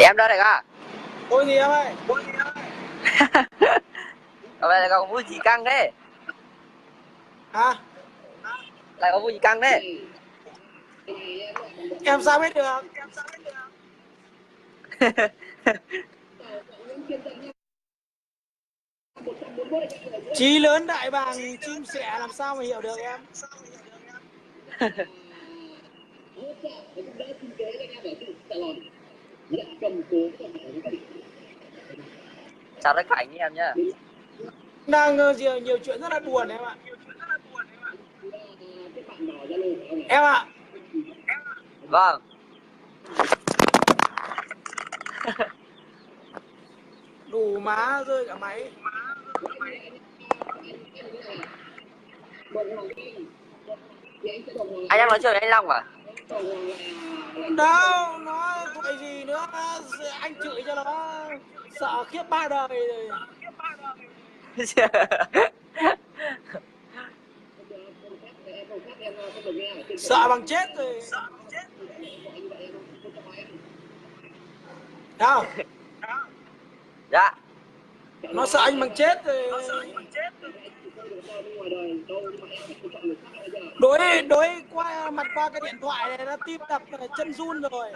Em đây này cả. Ôi gì em ơi? Ở đây có vui gì căng thế? Hả? Lại có vui gì căng thế? Em sao biết được? Chí lớn đại bàng chim sẻ làm sao mà hiểu được em? Chào tất cả anh em nhá. Đang nhiều chuyện rất là buồn em ạ. Em ạ, Vâng. đủ má rơi cả máy. Anh đang nói chuyện với anh Long à? Đâu, nó gọi gì nữa, anh chửi cho nó sợ khiếp ba đời rồi. Sợ bằng chết rồi. Đâu? Dạ. Nó sợ anh bằng chết rồi. Đối qua mặt qua cái điện thoại này nó tim đập chân run rồi.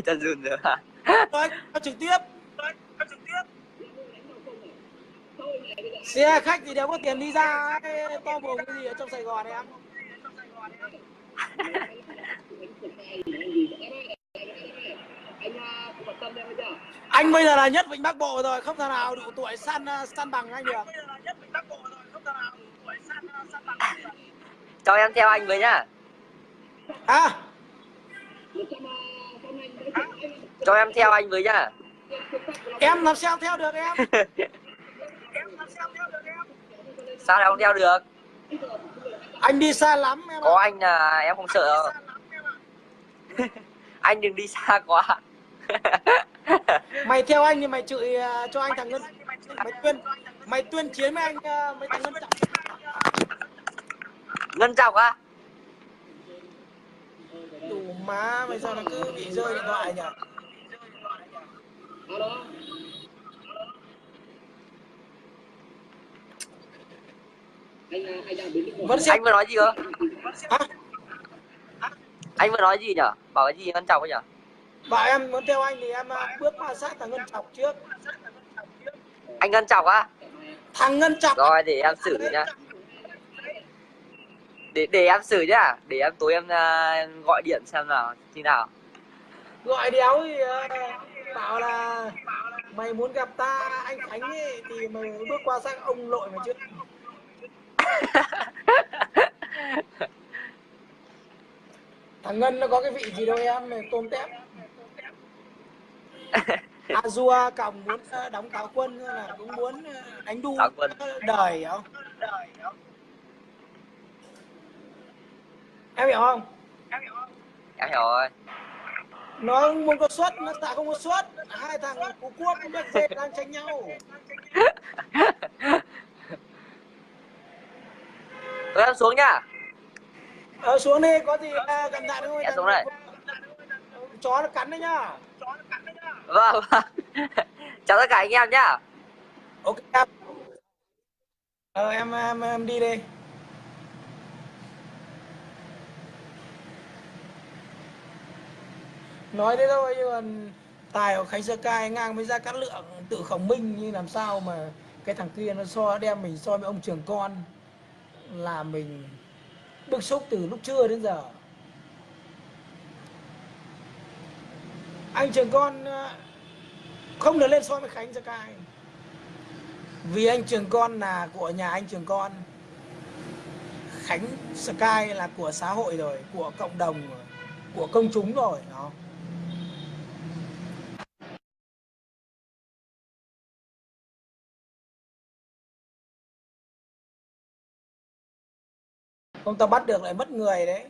Chân run rồi hả? Nói trực tiếp. Xe khách thì đều có tiền đi ra cái to bùng cái gì ở trong Sài Gòn em. Anh bây giờ là nhất Vịnh Bắc Bộ rồi, không thể nào đủ tuổi săn bằng anh được. Cho em theo anh với nhá. À, Cho em theo anh với nhá. em làm sao theo được em? Sao lại không theo được? Anh đi xa lắm em. Có anh là em không sợ đâu. Anh đừng đi xa quá. Mày theo anh thì mày chửi cho anh thằng Ngân. Mày tuyên chiến với anh mấy thằng Ngân Trọng. Ngân Trọng á? Đủ má, mày sao nó cứ bị rơi điện thoại nhỉ? Anh vừa nói gì cơ? Hả? Anh vừa nói gì nhở? Bảo cái gì Ngân Trọng ấy nhở? Bảo em muốn theo anh thì em bước qua sát thằng Ngân Trọng trước. Anh Ngân Trọng á? Thằng Ngân Trọng. Rồi để em xử nhá. Để em xử nhá. Để em tối em gọi điện xem nào khi nào. Gọi đéo thì bảo là mày muốn gặp ta anh Khánh ấy, thì mày bước qua sang ông nội mày trước. Thằng Ngân nó có cái vị gì đâu em, mày tôm tép. Azua còng muốn đóng cáo quân là cũng muốn đánh đu đời không? Em hiểu không? Em hiểu rồi. Nó muốn có suất, nó tại không có suất. Hai thằng Phú Quốc với Bét Dê đang tranh nhau. Thôi em xuống nhá. Xuống đi, có gì gần lại thôi. Em xuống đây. Chó nó cắn đấy nhá. Vâng. Chào tất cả anh em nhá. Ok em đi đi. Nói thế thôi chứ còn tài của Khánh Sơ Cai ngang với Gia Cát Lượng tự Khổng Minh như làm sao mà cái thằng kia nó đem mình so với ông Trường Con, là mình bức xúc từ lúc trưa đến giờ. Anh Trường Con không được lên so với Khánh Sơ Cai, vì anh Trường Con là của nhà anh Trường Con, Khánh Sky là của xã hội rồi, của cộng đồng rồi, của công chúng rồi đó. Không ta bắt được lại mất người đấy.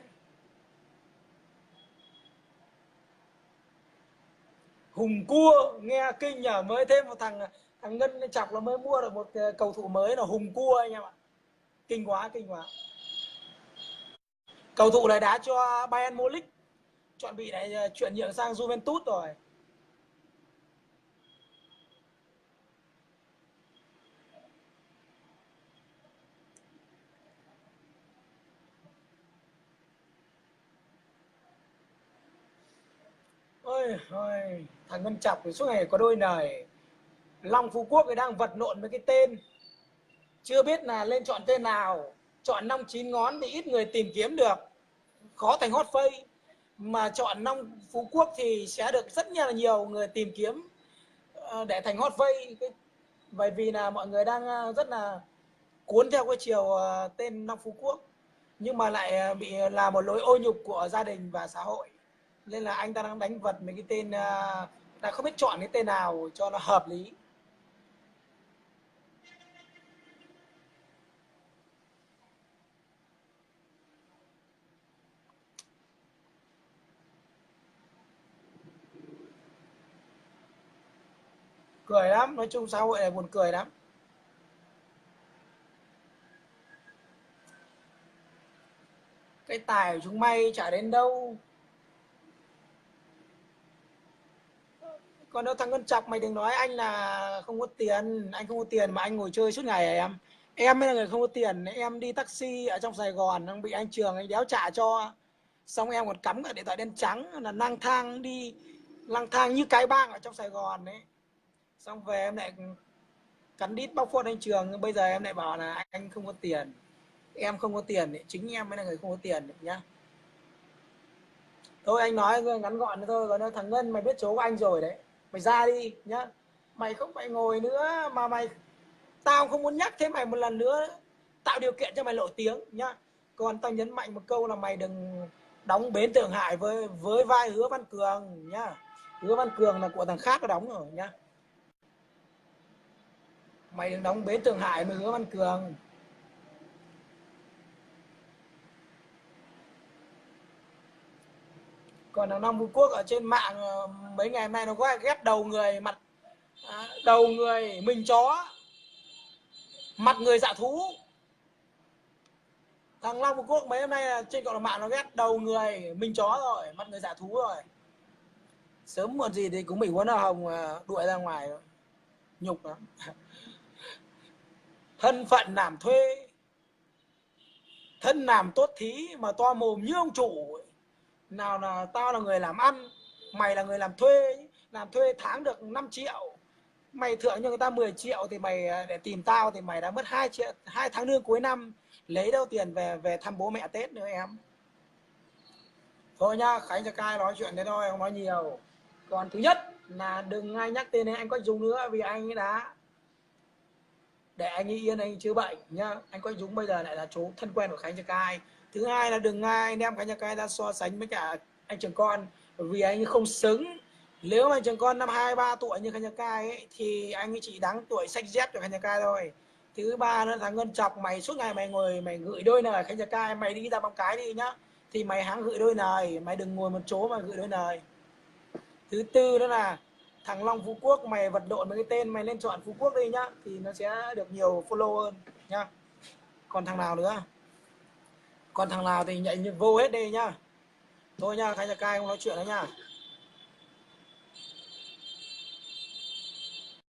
Hùng cua nghe kinh nhờ, mới thêm một thằng Ngân Chọc là mới mua được một cầu thủ mới là Hùng cua anh em ạ. Kinh quá, kinh quá. Cầu thủ này đá cho Bayern Munich, chuẩn bị lại chuyển nhượng sang Juventus rồi. Ôi ôi, thằng Ngân Chọc thì suốt ngày có đôi lời. Long Phú Quốc thì đang vật lộn với cái tên, chưa biết là lên chọn tên nào. Chọn 5-9 ngón thì ít người tìm kiếm được, khó thành hot face. Mà chọn Long Phú Quốc thì sẽ được rất là nhiều người tìm kiếm để thành hot face. Bởi vì là mọi người đang rất là cuốn theo cái chiều tên Long Phú Quốc, nhưng mà lại bị là một lỗi ô nhục của gia đình và xã hội, nên là anh ta đang đánh vật mấy cái tên, ta không biết chọn cái tên nào cho nó hợp lý. Cười lắm, nói chung xã hội này buồn cười lắm. Cái tài của chúng mày chả đến đâu. Còn đâu thằng Ngân Chọc, mày đừng nói anh là không có tiền. Anh không có tiền mà anh ngồi chơi suốt ngày à em? Em mới là người không có tiền. Em đi taxi ở trong Sài Gòn, đang bị anh Trường anh đéo trả cho. Xong em còn cắm cả điện thoại đen trắng, là lang thang đi, lang thang như cái bang ở trong Sài Gòn đấy. Xong về em lại cắn đít bóc phốt anh Trường. Bây giờ em lại bảo là anh không có tiền. Em không có tiền đấy, chính em mới là người không có tiền đấy nhá. Thôi anh nói ngắn gọn thôi. Còn thằng Ngân, mày biết số của anh rồi đấy, mày ra đi nhá. Mày không phải ngồi nữa mà tao không muốn nhắc thêm mày một lần nữa, tạo điều kiện cho mày nổi tiếng nhá. Còn tao nhấn mạnh một câu là mày đừng đóng Bến Thượng Hải với vai Hứa Văn Cường nhá. Hứa Văn Cường là của thằng khác nó đóng rồi nhá. Mày đừng đóng Bến Thượng Hải với Hứa Văn Cường. Còn thằng Long Phú Quốc ở trên mạng mấy ngày nay nó có ghép đầu người, mặt đầu người mình chó, mặt người dạ thú. Thằng Long Phú Quốc mấy hôm nay là trên cộng đồng mạng nó ghét đầu người mình chó rồi, mặt người dạ thú rồi. Sớm muộn gì thì cũng bị Huấn Hoa Hồng đuổi ra ngoài rồi. Nhục lắm. Thân phận làm thuê, thân làm tốt thí mà to mồm như ông chủ. Nào là tao là người làm ăn, mày là người làm thuê. Làm thuê tháng được 5 triệu, mày thưởng cho người ta 10 triệu thì mày để tìm tao thì mày đã mất 2 triệu, 2 tháng lương cuối năm, lấy đâu tiền về thăm bố mẹ Tết nữa em. Thôi nhá, Khánh cho Cai nói chuyện thế thôi, không nói nhiều. Còn thứ nhất là đừng ai nhắc tên anh Quách Dũng nữa, vì anh ấy đã để anh ấy yên, anh chữa bệnh nhá. Anh Quách Dũng bây giờ lại là chú thân quen của Khánh cho Cai. Thứ hai là đừng ai anh em Khánh cho Cai ra so sánh với cả anh Trường Con, vì anh ấy không xứng. Nếu mà Trường Con năm 23 tuổi như Khánh cho Cai ấy, thì anh ấy chỉ đáng tuổi sách dép cho Khánh cho Cai thôi. Thứ ba nữa, thằng Ngân Chọc, mày suốt ngày mày ngồi mày gửi đôi lời Khánh cho Cai, mày đi ra bóng cái đi nhá, thì mày hãng gửi đôi lời, mày đừng ngồi một chỗ mà gửi đôi lời. Thứ tư đó là thằng Long Phú Quốc, mày vật lộn với cái tên, mày lên chọn Phú Quốc đi nhá, thì nó sẽ được nhiều follow hơn nhá. Còn thằng nào nữa, còn thằng nào thì nhảy vô hết đi nhá. Thôi nhá, Khánh Nhật Cai không nói chuyện nữa nhá.